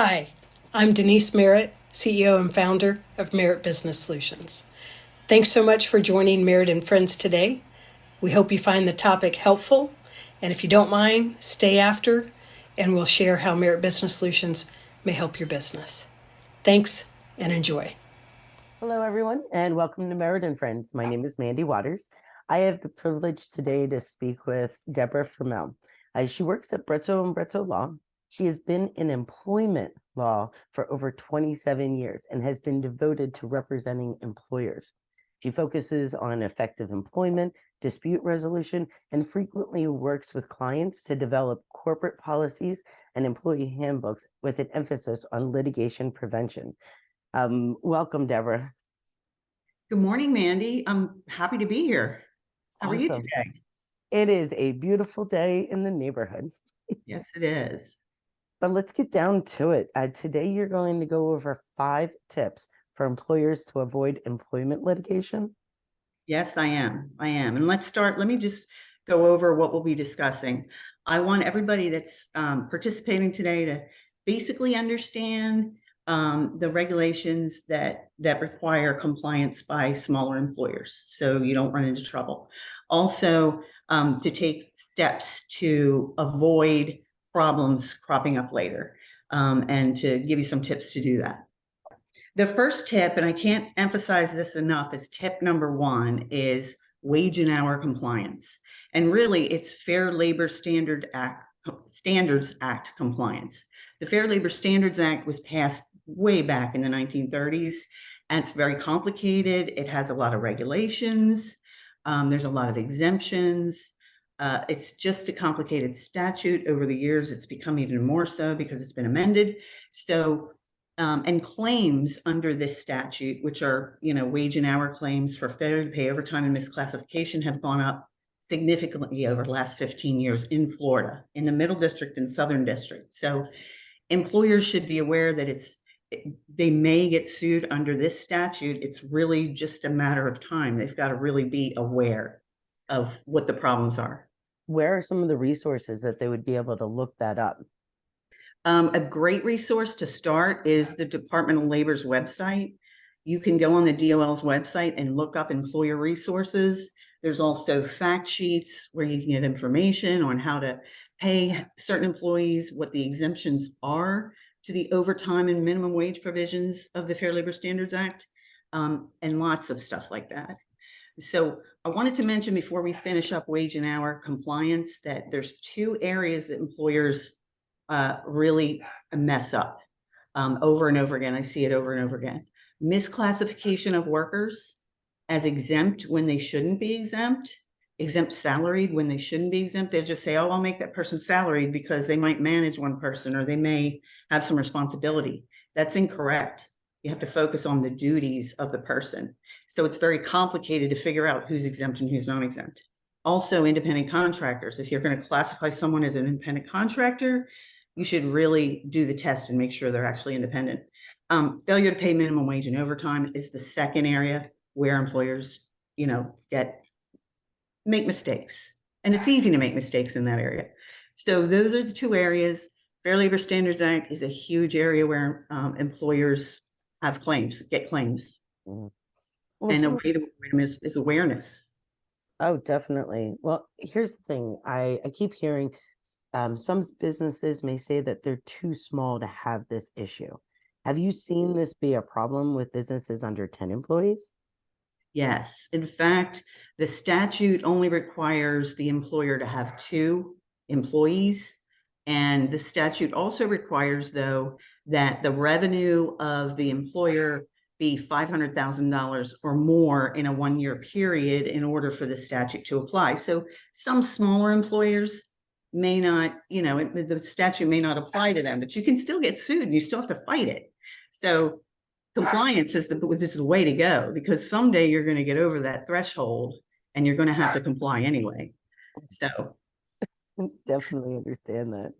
Hi, I'm Denise Merritt, CEO and founder of Merritt Business Solutions. Thanks so much for joining Merritt and Friends today. We hope you find the topic helpful, and if you don't mind, stay after and we'll share how Merritt Business Solutions may help your business. Thanks and enjoy. Hello, everyone, and welcome to Merritt and Friends. My name is Mandy Waters. I have the privilege today to speak with Deborah Fromell. She works at Bretto and Bretto Law. She has been in employment law for over 27 years and has been devoted to representing employers. She focuses on effective employment, dispute resolution, and frequently works with clients to develop corporate policies and employee handbooks with an emphasis on litigation prevention. Welcome, Deborah. Good morning, Mandy. I'm happy to be here. How are you Awesome. today? It is a beautiful day in the neighborhood. Yes, it is. But let's get down to it. Today, you're going to go over 5 tips for employers to avoid employment litigation. Yes, I am. And let's start. Let me just go over what we'll be discussing. I want everybody that's participating today to basically understand the regulations that require compliance by smaller employers, so you don't run into trouble. Also, to take steps to avoid problems cropping up later, and to give you some tips to do that. The first tip, and I can't emphasize this enough, is tip number 1 is wage and hour compliance. And really, it's Fair Labor Standards Act compliance. The Fair Labor Standards Act was passed way back in the 1930s, and it's very complicated. It has a lot of regulations. There's a lot of exemptions. It's just a complicated statute. Over the years, it's become even more so because it's been amended. So, and claims under this statute, which are, wage and hour claims for failure to pay overtime and misclassification, have gone up significantly over the last 15 years in Florida, in the Middle District and Southern District. So employers should be aware that they may get sued under this statute. It's really just a matter of time. They've got to really be aware of what the problems are. Where are some of the resources that they would be able to look that up? A great resource to start is the Department of Labor's website. You can go on the DOL's website and look up employer resources. There's also fact sheets where you can get information on how to pay certain employees, what the exemptions are to the overtime and minimum wage provisions of the Fair Labor Standards Act, and lots of stuff like that. So I wanted to mention before we finish up wage and hour compliance that there's 2 areas that employers really mess up over and over again. I see it over and over again. Misclassification of workers as exempt when they shouldn't be exempt salaried when they shouldn't be exempt. They just say, oh, I'll make that person salaried because they might manage one person or they may have some responsibility. That's incorrect. You have to focus on the duties of the person. So it's very complicated to figure out who's exempt and who's not exempt. Also, independent contractors. If you're going to classify someone as an independent contractor, you should really do the test and make sure they're actually independent. Failure to pay minimum wage and overtime is the second area where employers, make mistakes. And it's easy to make mistakes in that area. So those are the 2 areas. Fair Labor Standards Act is a huge area where employers have get claims. Well, and a way to avoid them is awareness. Oh, definitely. Well, here's the thing. I keep hearing some businesses may say that they're too small to have this issue. Have you seen this be a problem with businesses under 10 employees? Yes. In fact, the statute only requires the employer to have 2 employees. And the statute also requires, though, that the revenue of the employer be $500,000 or more in a 1-year period in order for the statute to apply. So some smaller employers may not, the statute may not apply to them, but you can still get sued and you still have to fight it. So compliance is the way to go, because someday you're going to get over that threshold and you're going to have to comply anyway. So Definitely understand that.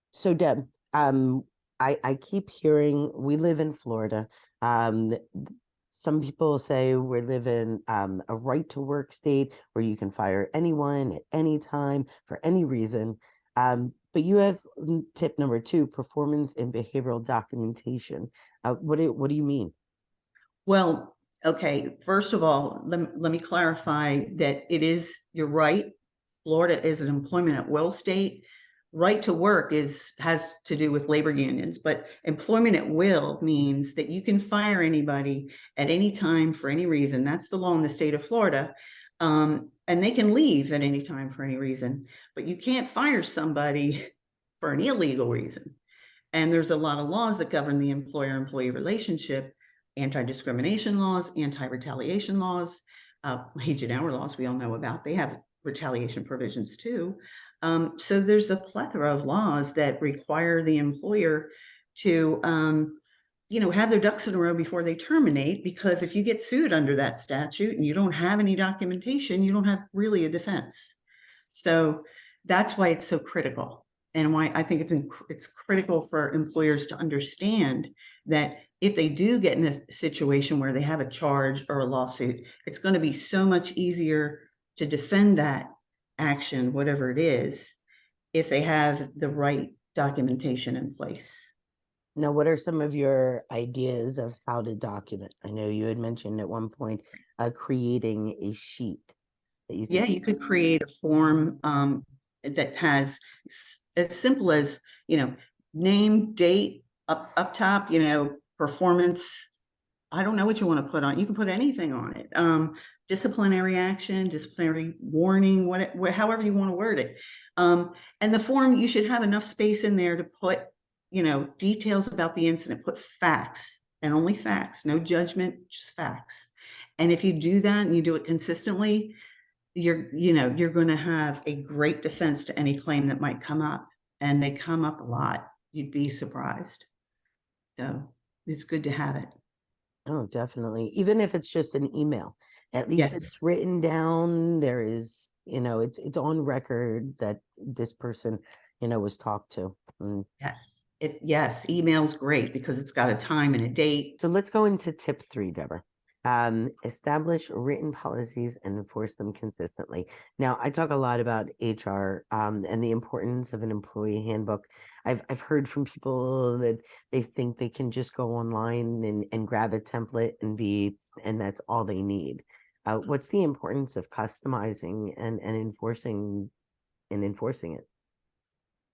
So Deb, I keep hearing we live in Florida. Some people say we live in a right to work state where you can fire anyone at any time for any reason. But you have tip number 2, performance and behavioral documentation. What do you mean? Well, okay, first of all, let me clarify that you're right. Florida is an employment at will state. Right to work has to do with labor unions, but employment at will means that you can fire anybody at any time for any reason. That's the law in the state of Florida. And they can leave at any time for any reason, but you can't fire somebody for an illegal reason. And there's a lot of laws that govern the employer-employee relationship, anti-discrimination laws, anti-retaliation laws, wage and hour laws we all know about. They have retaliation provisions too. So there's a plethora of laws that require the employer to, have their ducks in a row before they terminate, because if you get sued under that statute and you don't have any documentation, you don't have really a defense. So that's why it's so critical, and why I think it's critical for employers to understand that if they do get in a situation where they have a charge or a lawsuit, it's going to be so much easier to defend that action, whatever it is, if they have the right documentation in place. Now, what are some of your ideas of how to document? I know you had mentioned at one point creating a sheet that you Yeah, could. you could create a form that has as simple as, name, date, up top, performance. I don't know what you want to put on. You can put anything on it. Disciplinary action, disciplinary warning, however you want to word it. And the form, you should have enough space in there to put, details about the incident, put facts, and only facts, no judgment, just facts. And if you do that and you do it consistently, you're going to have a great defense to any claim that might come up. And they come up a lot. You'd be surprised. So it's good to have it. Oh, definitely. Even if it's just an email, at least Yes. it's written down. There is, it's on record that this person, was talked to. Yes. Yes. Email's great because it's got a time and a date. So let's go into tip 3, Deborah. Establish written policies and enforce them consistently. Now, I talk a lot about HR and the importance of an employee handbook. I've heard from people that they think they can just go online and grab a template and that's all they need. What's the importance of customizing and enforcing it?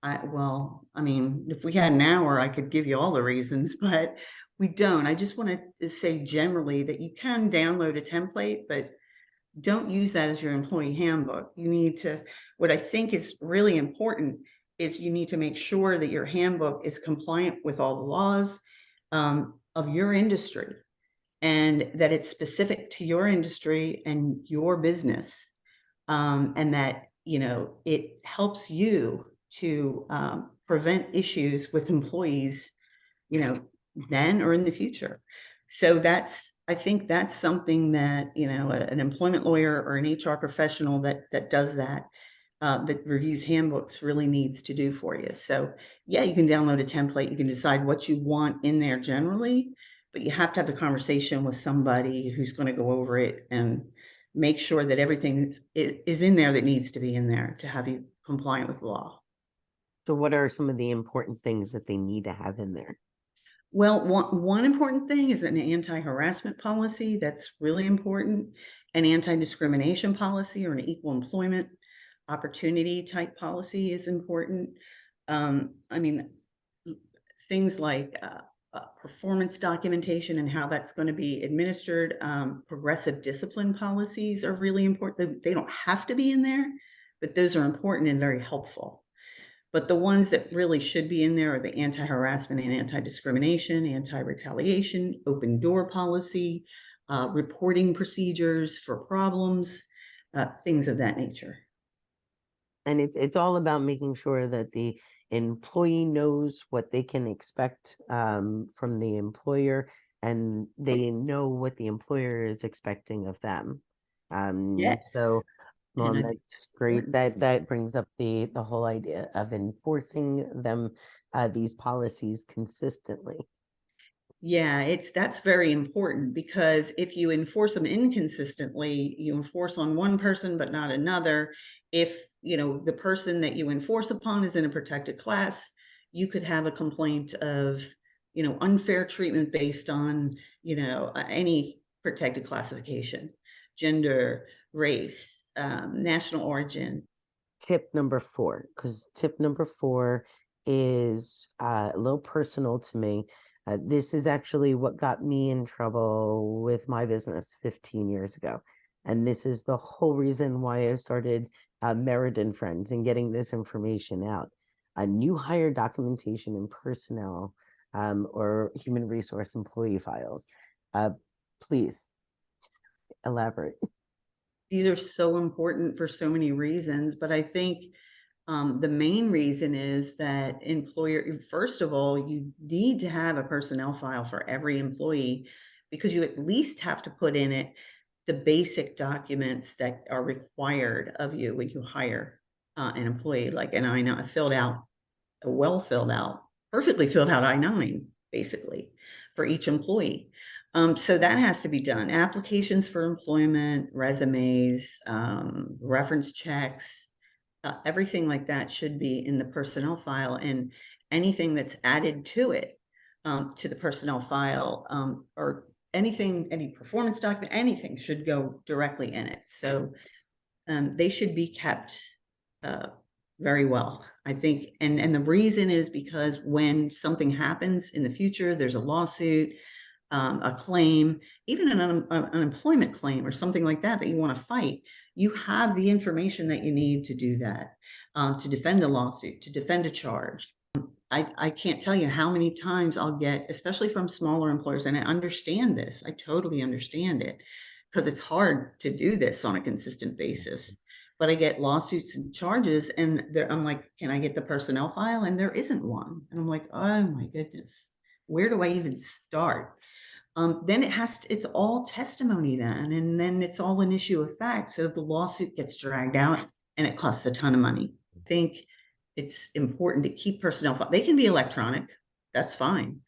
I mean, if we had an hour, I could give you all the reasons, but we don't. I just want to say generally that you can download a template, but don't use that as your employee handbook. What I think is really important is you need to make sure that your handbook is compliant with all the laws of your industry, and that it's specific to your industry and your business, and that, it helps you to prevent issues with employees, then or in the future. So I think that's something that, an employment lawyer or an HR professional that does that reviews handbooks really needs to do for you. So yeah, you can download a template, you can decide what you want in there generally, but you have to have a conversation with somebody who's going to go over it and make sure that everything is in there that needs to be in there to have you compliant with the law. So what are some of the important things that they need to have in there? Well, one important thing is an anti-harassment policy. That's really important. An anti-discrimination policy or an equal employment opportunity type policy is important. I mean, things like performance documentation and how that's going to be administered. Progressive discipline policies are really important. They don't have to be in there, but those are important and very helpful. But the ones that really should be in there are the anti-harassment and anti-discrimination, anti-retaliation, open door policy, reporting procedures for problems, things of that nature. And it's all about making sure that the employee knows what they can expect from the employer, and they know what the employer is expecting of them. Yes. So And that's great. That brings up the whole idea of enforcing them these policies consistently. yeah, that's very important, because if you enforce them inconsistently, you enforce on one person but not another. If the person that you enforce upon is in a protected class, you could have a complaint of, unfair treatment based on, any protected classification, gender, race, national origin. Tip number 4, because tip number 4 is a little personal to me. This is actually what got me in trouble with my business 15 years ago. And this is the whole reason why I started Merritt and Friends and getting this information out. A new hire documentation and personnel or human resource employee files. Please elaborate. These are so important for so many reasons, but I think the main reason is that first of all, you need to have a personnel file for every employee, because you at least have to put in it the basic documents that are required of you when you hire an employee. And I filled out perfectly filled out I-9, basically, for each employee. So that has to be done. Applications for employment, resumes, reference checks, everything like that should be in the personnel file, and anything that's added to it, to the personnel file, or any performance document, anything should go directly in it. So they should be kept very well, I think. And the reason is because when something happens in the future, there's a lawsuit, a claim, even an unemployment claim or something like that you want to fight, you have the information that you need to do that, to defend a lawsuit, to defend a charge. I can't tell you how many times I'll get, especially from smaller employers, and I understand this, I totally understand it, because it's hard to do this on a consistent basis. But I get lawsuits and charges, and I'm like, can I get the personnel file? And there isn't one. And I'm like, oh my goodness, where do I even start? Then it's all testimony then, and then it's all an issue of fact. So the lawsuit gets dragged out and it costs a ton of money. I think it's important to keep personnel file. They can be electronic, that's fine.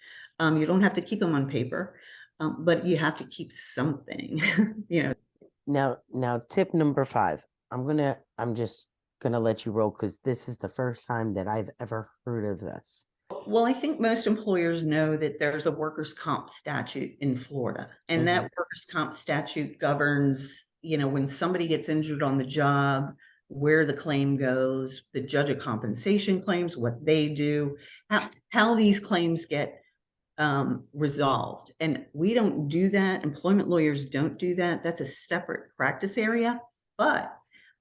You don't have to keep them on paper, but you have to keep something, Now tip number 5. I'm just gonna let you roll, because this is the first time that I've ever heard of this. Well, I think most employers know that there's a workers' comp statute in Florida, and that workers' comp statute governs, when somebody gets injured on the job, where the claim goes, the judge of compensation claims, what they do, how these claims get resolved. And we don't do that. Employment lawyers don't do that. That's a separate practice area. But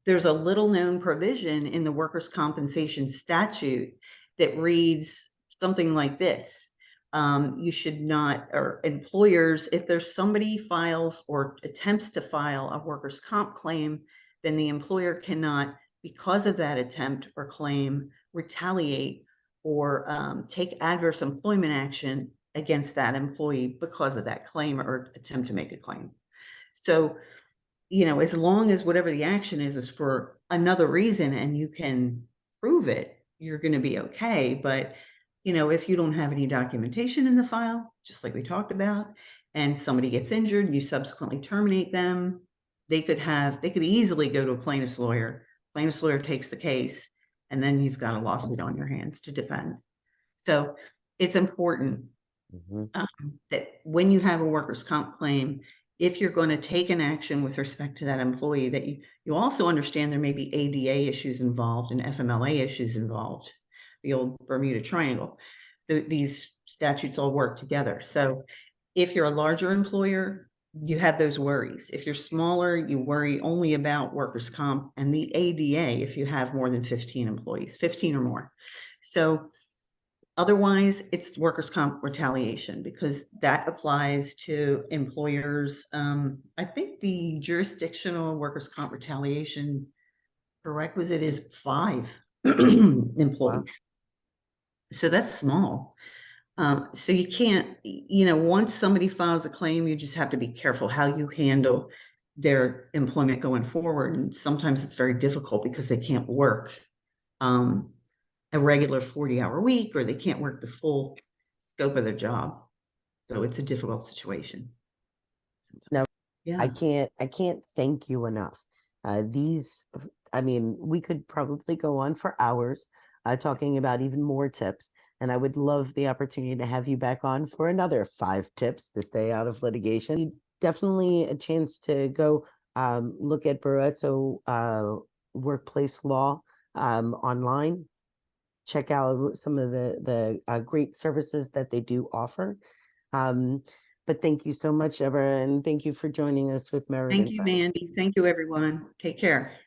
there's a little known provision in the workers' compensation statute that reads something like this. You should not, or employers, if there's somebody files or attempts to file a workers' comp claim, then the employer cannot, because of that attempt or claim, retaliate or take adverse employment action against that employee because of that claim or attempt to make a claim. So, as long as whatever the action is for another reason and you can prove it, you're going to be okay. But, if you don't have any documentation in the file, just like we talked about, and somebody gets injured, you subsequently terminate them, they could easily go to a plaintiff's lawyer. Plaintiff's lawyer takes the case, and then you've got a lawsuit on your hands to defend. So it's important that when you have a workers' comp claim, if you're going to take an action with respect to that employee, that you also understand there may be ADA issues involved and FMLA issues involved, the old Bermuda Triangle. These statutes all work together. So if you're a larger employer, you have those worries. If you're smaller, you worry only about workers' comp and the ADA if you have more than 15 employees, 15 or more. So otherwise, it's workers' comp retaliation, because that applies to employers. I think the jurisdictional workers' comp retaliation prerequisite is 5 employees. Wow. So that's small. So you can't, once somebody files a claim, you just have to be careful how you handle their employment going forward. And sometimes it's very difficult because they can't work a regular 40-hour week, or they can't work the full scope of their job. So it's a difficult situation. Now, yeah. I can't thank you enough. These I mean, we could probably go on for hours talking about even more tips. And I would love the opportunity to have you back on for another 5 tips to stay out of litigation. Definitely a chance to go look at Barreto workplace law online. Check out some of the great services that they do offer. But thank you so much, Deborah, and thank you for joining us with Merritt Thank and you, Friends. Mandy. Thank you, everyone. Take care.